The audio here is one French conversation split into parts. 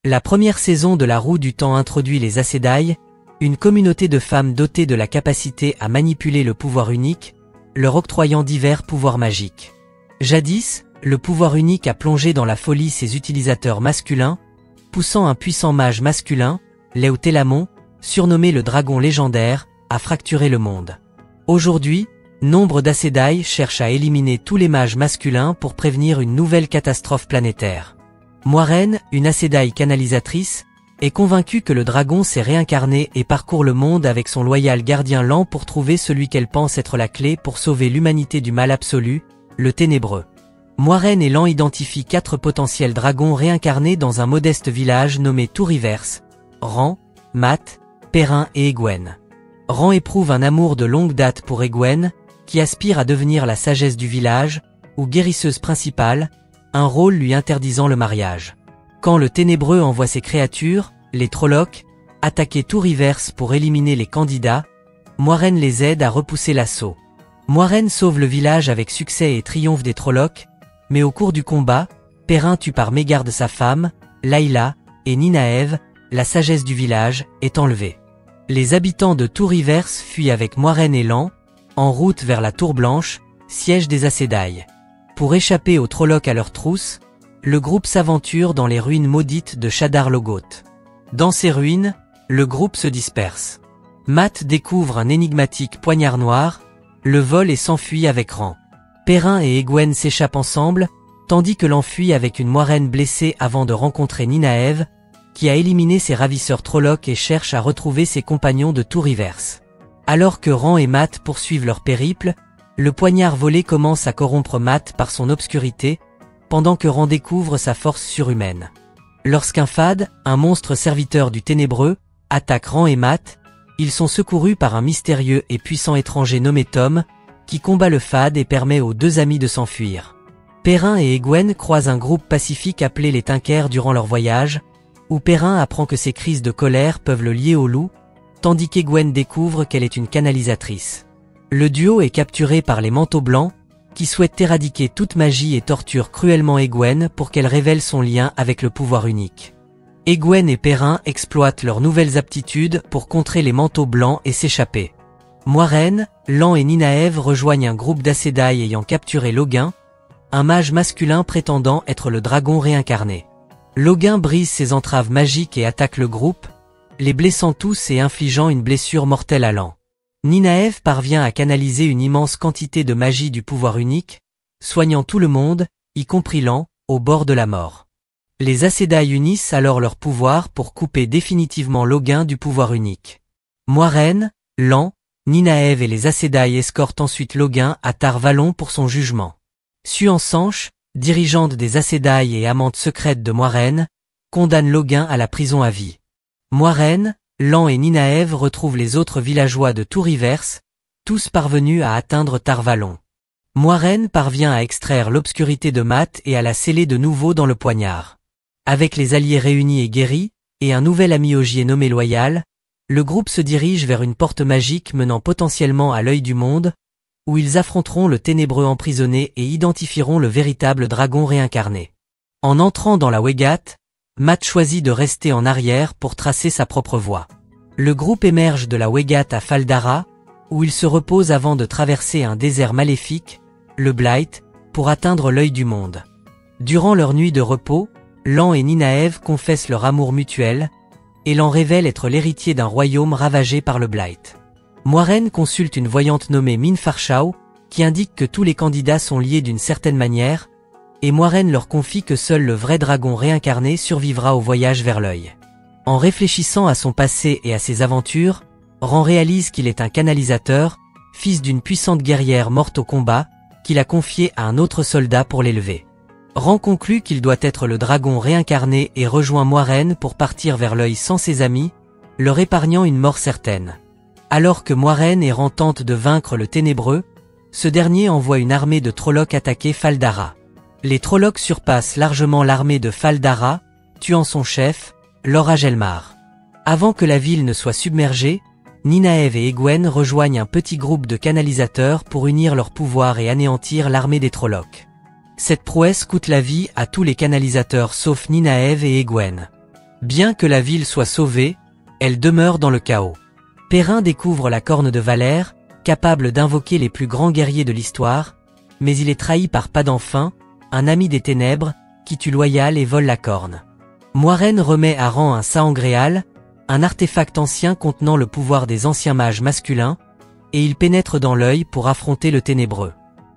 La première saison de la Roue du Temps introduit les Aes Sedai, une communauté de femmes dotées de la capacité à manipuler le pouvoir unique, leur octroyant divers pouvoirs magiques. Jadis, le pouvoir unique a plongé dans la folie ses utilisateurs masculins, poussant un puissant mage masculin, Léo Télamon, surnommé le dragon légendaire, à fracturer le monde. Aujourd'hui, nombre d'Aes Sedai cherchent à éliminer tous les mages masculins pour prévenir une nouvelle catastrophe planétaire. Moiraine, une Aes Sedai canalisatrice, est convaincue que le dragon s'est réincarné et parcourt le monde avec son loyal gardien Lan pour trouver celui qu'elle pense être la clé pour sauver l'humanité du mal absolu, le Ténébreux. Moiraine et Lan identifient 4 potentiels dragons réincarnés dans un modeste village nommé Tourivers, Ran, Mat, Perrin et Egwene. Ran éprouve un amour de longue date pour Egwene, qui aspire à devenir la sagesse du village, ou guérisseuse principale, un rôle lui interdisant le mariage. Quand le Ténébreux envoie ses créatures, les Trollocs, attaquer Tourivers pour éliminer les candidats, Moiraine les aide à repousser l'assaut. Moiraine sauve le village avec succès et triomphe des Trollocs, mais au cours du combat, Perrin tue par mégarde sa femme, Layla, et Nynaeve, la sagesse du village, est enlevée. Les habitants de Tourivers fuient avec Moiraine et Lan, en route vers la Tour Blanche, siège des Aes Sedai. Pour échapper aux Trollocs à leur trousse, le groupe s'aventure dans les ruines maudites de Shadar Logoth. Dans ces ruines, le groupe se disperse. Mat découvre un énigmatique poignard noir, le vole et s'enfuit avec Ran. Perrin et Egwene s'échappent ensemble, tandis que Lan fuit avec une Moiraine blessée avant de rencontrer Nynaeve, qui a éliminé ses ravisseurs Trollocs et cherche à retrouver ses compagnons de Tourivers. Alors que Ran et Mat poursuivent leur périple, le poignard volé commence à corrompre Mat par son obscurité, pendant que Ran découvre sa force surhumaine. Lorsqu'un Fade, un monstre serviteur du Ténébreux, attaque Ran et Mat, ils sont secourus par un mystérieux et puissant étranger nommé Tom, qui combat le Fade et permet aux 2 amis de s'enfuir. Perrin et Egwene croisent un groupe pacifique appelé les Tinker durant leur voyage, où Perrin apprend que ses crises de colère peuvent le lier au loup, tandis qu'Egwene découvre qu'elle est une canalisatrice. Le duo est capturé par les Manteaux Blancs, qui souhaitent éradiquer toute magie et torturent cruellement Egwene pour qu'elle révèle son lien avec le pouvoir unique. Egwene et Perrin exploitent leurs nouvelles aptitudes pour contrer les Manteaux Blancs et s'échapper. Moiraine, Lan et Nynaeve rejoignent un groupe d'Aes Sedai ayant capturé Logain, un mage masculin prétendant être le dragon réincarné. Logain brise ses entraves magiques et attaque le groupe, les blessant tous et infligeant une blessure mortelle à Lan. Nynaeve parvient à canaliser une immense quantité de magie du pouvoir unique, soignant tout le monde, y compris Lan, au bord de la mort. Les Aes Sedai unissent alors leur pouvoir pour couper définitivement Logain du pouvoir unique. Moiraine, Lan, Nynaeve et les Aes Sedai escortent ensuite Logain à Tar Valon pour son jugement. Suan Sanche, dirigeante des Aes Sedai et amante secrète de Moiraine, condamne Logain à la prison à vie. Moiraine, Lan et Nynaeve retrouvent les autres villageois de Tourivers, tous parvenus à atteindre Tar Valon. Moiraine parvient à extraire l'obscurité de Mat et à la sceller de nouveau dans le poignard. Avec les alliés réunis et guéris, et un nouvel ami Ogier nommé Loyal, le groupe se dirige vers une porte magique menant potentiellement à l'œil du monde, où ils affronteront le Ténébreux emprisonné et identifieront le véritable dragon réincarné. En entrant dans la Wegat, Mat choisit de rester en arrière pour tracer sa propre voie. Le groupe émerge de la Wegat à Fal Dara, où il se repose avant de traverser un désert maléfique, le Blight, pour atteindre l'œil du monde. Durant leur nuit de repos, Lan et Nynaeve confessent leur amour mutuel, et Lan révèle être l'héritier d'un royaume ravagé par le Blight. Moiraine consulte une voyante nommée Minfarshao, qui indique que tous les candidats sont liés d'une certaine manière, et Moiraine leur confie que seul le vrai dragon réincarné survivra au voyage vers l'œil. En réfléchissant à son passé et à ses aventures, Ran réalise qu'il est un canalisateur, fils d'une puissante guerrière morte au combat, qu'il a confié à un autre soldat pour l'élever. Ran conclut qu'il doit être le dragon réincarné et rejoint Moiraine pour partir vers l'œil sans ses amis, leur épargnant une mort certaine. Alors que Moiraine et Ran tentent de vaincre le Ténébreux, ce dernier envoie une armée de Trollocs attaquer Fal Dara. Les Trollocs surpassent largement l'armée de Fal Dara, tuant son chef, Lor Agelmar. Avant que la ville ne soit submergée, Nynaeve et Egwene rejoignent un petit groupe de canalisateurs pour unir leurs pouvoirs et anéantir l'armée des Trollocs. Cette prouesse coûte la vie à tous les canalisateurs sauf Nynaeve et Egwene. Bien que la ville soit sauvée, elle demeure dans le chaos. Perrin découvre la corne de Valère, capable d'invoquer les plus grands guerriers de l'histoire, mais il est trahi par Padenfin, un ami des ténèbres, qui tue Loyal et vole la corne. Moiraine remet à Ran un saangréal, un artefact ancien contenant le pouvoir des anciens mages masculins, et il pénètre dans l'œil pour affronter le ténébreux.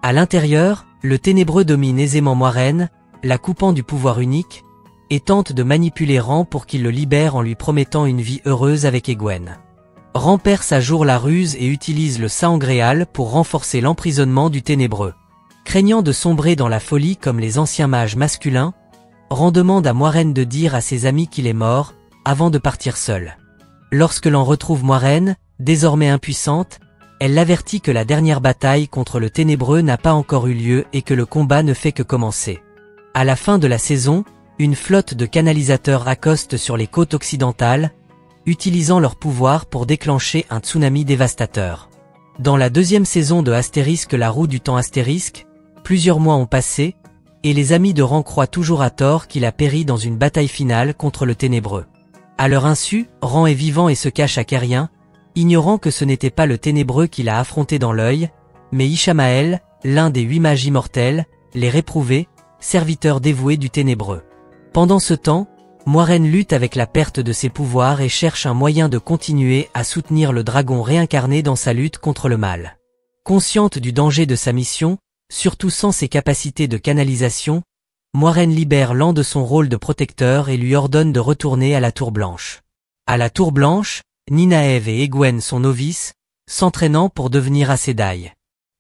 À l'intérieur, le ténébreux domine aisément Moiraine, la coupant du pouvoir unique, et tente de manipuler Ran pour qu'il le libère en lui promettant une vie heureuse avec Egwene. Ran perce à jour la ruse et utilise le saangréal pour renforcer l'emprisonnement du ténébreux. Craignant de sombrer dans la folie comme les anciens mages masculins, Ran demande à Moiraine de dire à ses amis qu'il est mort, avant de partir seul. Lorsque l'on retrouve Moiraine, désormais impuissante, elle l'avertit que la dernière bataille contre le ténébreux n'a pas encore eu lieu et que le combat ne fait que commencer. À la fin de la saison, une flotte de canalisateurs accoste sur les côtes occidentales, utilisant leur pouvoir pour déclencher un tsunami dévastateur. Dans la deuxième saison de Astérisque la roue du temps Astérisque, plusieurs mois ont passé, et les amis de Ran croient toujours à tort qu'il a péri dans une bataille finale contre le ténébreux. À leur insu, Ran est vivant et se cache à Caerhien, ignorant que ce n'était pas le ténébreux qu'il a affronté dans l'œil, mais Ishamael, l'un des 8 mages immortels, les réprouvés, serviteurs dévoués du ténébreux. Pendant ce temps, Moiraine lutte avec la perte de ses pouvoirs et cherche un moyen de continuer à soutenir le dragon réincarné dans sa lutte contre le mal. Consciente du danger de sa mission, surtout sans ses capacités de canalisation, Moiraine libère Lan de son rôle de protecteur et lui ordonne de retourner à la Tour Blanche. À la Tour Blanche, Nynaeve et Egwene sont novices, s'entraînant pour devenir Aes Sedai.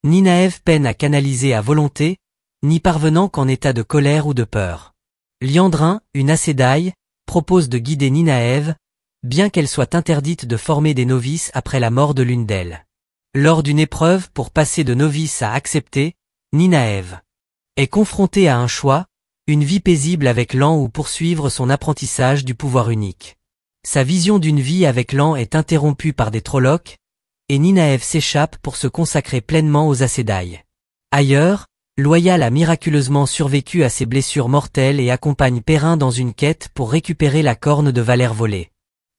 Nynaeve peine à canaliser à volonté, n'y parvenant qu'en état de colère ou de peur. Liandrin, une Aes Sedai, propose de guider Nynaeve, bien qu'elle soit interdite de former des novices après la mort de l'une d'elles. Lors d'une épreuve pour passer de novice à accepté, Nynaeve est confrontée à un choix, une vie paisible avec Lan ou poursuivre son apprentissage du pouvoir unique. Sa vision d'une vie avec Lan est interrompue par des Trollocs, et Nynaeve s'échappe pour se consacrer pleinement aux Aes Sedai. Ailleurs, Loyal a miraculeusement survécu à ses blessures mortelles et accompagne Perrin dans une quête pour récupérer la corne de Valère volée.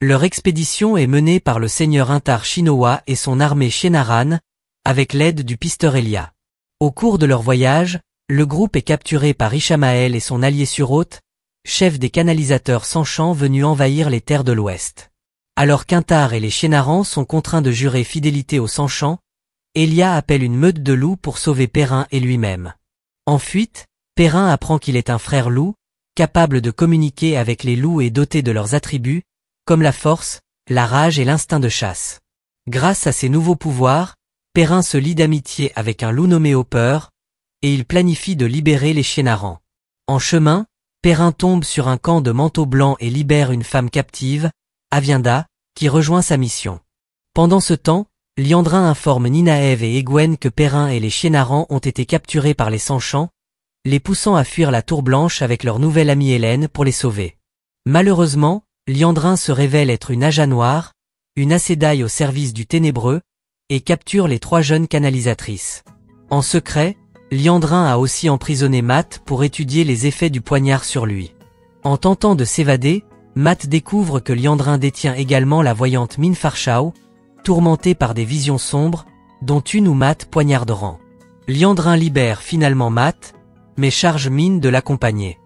Leur expédition est menée par le seigneur Intar Shinoa et son armée Shienaran, avec l'aide du pisteur Elia. Au cours de leur voyage, le groupe est capturé par Ishamael et son allié Surhaute, chef des canalisateurs Sanchant venus envahir les terres de l'Ouest. Alors qu'Intar et les Shienaran sont contraints de jurer fidélité aux Sanchant, Elia appelle une meute de loups pour sauver Perrin et lui-même. En fuite, Perrin apprend qu'il est un frère loup, capable de communiquer avec les loups et doté de leurs attributs, comme la force, la rage et l'instinct de chasse. Grâce à ses nouveaux pouvoirs, Perrin se lie d'amitié avec un loup nommé Hopper, et il planifie de libérer les Shienaran. En chemin, Perrin tombe sur un camp de manteaux blancs et libère une femme captive, Avienda, qui rejoint sa mission. Pendant ce temps, Liandrin informe Nynaeve et Egwene que Perrin et les Shienaran ont été capturés par les Sanchant, les poussant à fuir la Tour Blanche avec leur nouvelle amie Hélène pour les sauver. Malheureusement, Liandrin se révèle être une Aja Noire, une Aes Sedai au service du Ténébreux, et capture les 3 jeunes canalisatrices. En secret, Liandrin a aussi emprisonné Mat pour étudier les effets du poignard sur lui. En tentant de s'évader, Mat découvre que Liandrin détient également la voyante Minfarshao, tourmentée par des visions sombres, dont une où Mat poignarde Ran. Liandrin libère finalement Mat, mais charge Mine de l'accompagner.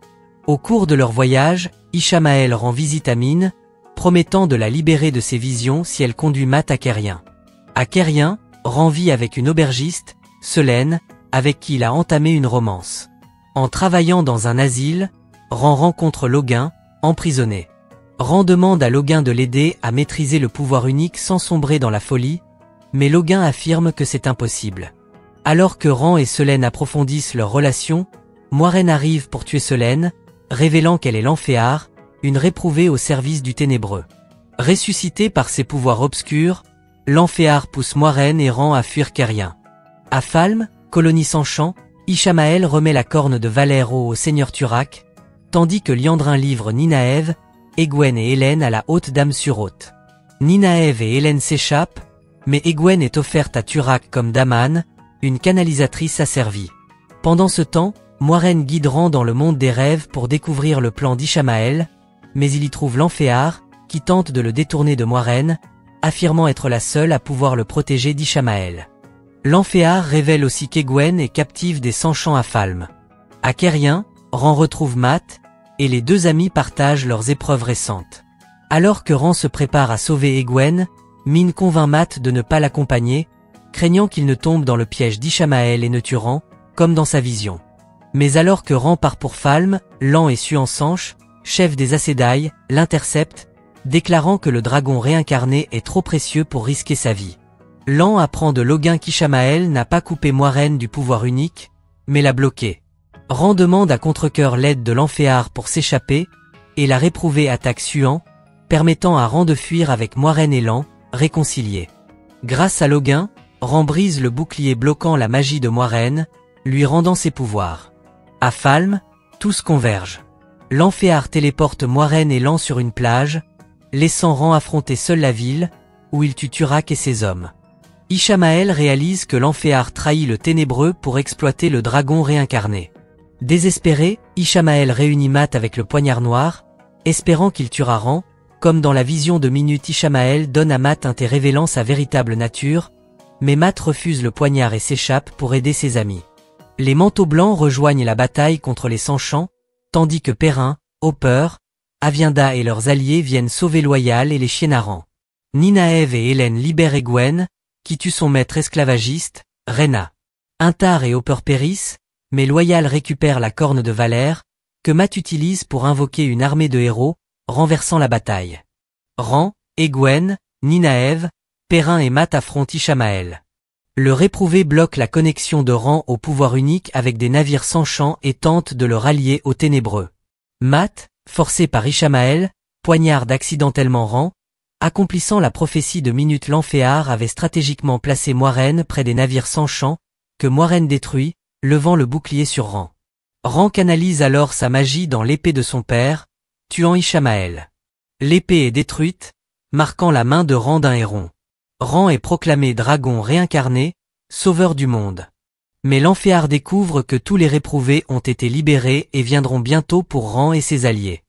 Au cours de leur voyage, Ishamael rend visite à Mine, promettant de la libérer de ses visions si elle conduit Mat à Caerhien. À Caerhien, Ran vit avec une aubergiste, Selene, avec qui il a entamé une romance. En travaillant dans un asile, Ran rencontre Logain, emprisonné. Ran demande à Logain de l'aider à maîtriser le pouvoir unique sans sombrer dans la folie, mais Logain affirme que c'est impossible. Alors que Ran et Selene approfondissent leur relation, Moiraine arrive pour tuer Selene, révélant qu'elle est l'Enféar, une réprouvée au service du Ténébreux. Ressuscitée par ses pouvoirs obscurs, l'Enféar pousse Moiraine et Ran à fuir Caerhien. À Falme, colonie Sanchant, Ishamael remet la corne de Valère au seigneur Turak, tandis que Liandrin livre Nynaeve, Egwene et Hélène à la haute dame Surhaute. Nynaeve et Hélène s'échappent, mais Egwene est offerte à Turak comme Daman, une canalisatrice asservie. Pendant ce temps, Moiraine guide Ran dans le monde des rêves pour découvrir le plan d'Ishamael, mais il y trouve l'Amphéar, qui tente de le détourner de Moiraine, affirmant être la seule à pouvoir le protéger d'Ishamael. L'Amphéar révèle aussi qu'Egwene est captive des 100 champs à Falme. À Caerhien, Ran retrouve Mat, et les deux amis partagent leurs épreuves récentes. Alors que Ran se prépare à sauver Egwene, Min convainc Mat de ne pas l'accompagner, craignant qu'il ne tombe dans le piège d'Ishamael et ne tue Ran, comme dans sa vision. Mais alors que Ran part pour Falme, Lan et Suansanche, chef des Aes Sedai, l'intercepte, déclarant que le dragon réincarné est trop précieux pour risquer sa vie. Lan apprend de Logain qu'Ishamael n'a pas coupé Moiraine du pouvoir unique, mais l'a bloqué. Ran demande à Contrecœur l'aide de l'Amphéar pour s'échapper, et la réprouvée attaque Suan, permettant à Ran de fuir avec Moiraine et Lan, réconciliés. Grâce à Logain, Ran brise le bouclier bloquant la magie de Moiraine, lui rendant ses pouvoirs. À Falme, tous convergent. L'Amphéar téléporte Moiraine et Lan sur une plage, laissant Ran affronter seul la ville, où il tue Turak et ses hommes. Ishamael réalise que l'Amphéar trahit le Ténébreux pour exploiter le dragon réincarné. Désespéré, Ishamael réunit Mat avec le poignard noir, espérant qu'il tuera Ran, comme dans la vision de Minute Ishamael donne à Mat un thé révélant sa véritable nature, mais Mat refuse le poignard et s'échappe pour aider ses amis. Les manteaux blancs rejoignent la bataille contre les 100 champs, tandis que Perrin, Hopper, Avienda et leurs alliés viennent sauver Loyal et les Chienarans. Nynaeve et Hélène libèrent Egwene, qui tue son maître esclavagiste, Rhaena. Intar et Hopper périssent, mais Loyal récupère la corne de Valère, que Mat utilise pour invoquer une armée de héros, renversant la bataille. Ran, Egwene, Nynaeve, Perrin et Mat affrontent Ishamael. Le réprouvé bloque la connexion de Ran au pouvoir unique avec des navires sans champ et tente de le rallier aux Ténébreux. Mat, forcé par Ishamael, poignarde accidentellement Ran, accomplissant la prophétie de Minute. L'Amphéar avait stratégiquement placé Moiraine près des navires sans champ, que Moiraine détruit, levant le bouclier sur Ran. Ran canalise alors sa magie dans l'épée de son père, tuant Ishamael. L'épée est détruite, marquant la main de Ran d'un héron. Ran est proclamé dragon réincarné, sauveur du monde. Mais l'Amphéar découvre que tous les réprouvés ont été libérés et viendront bientôt pour Ran et ses alliés.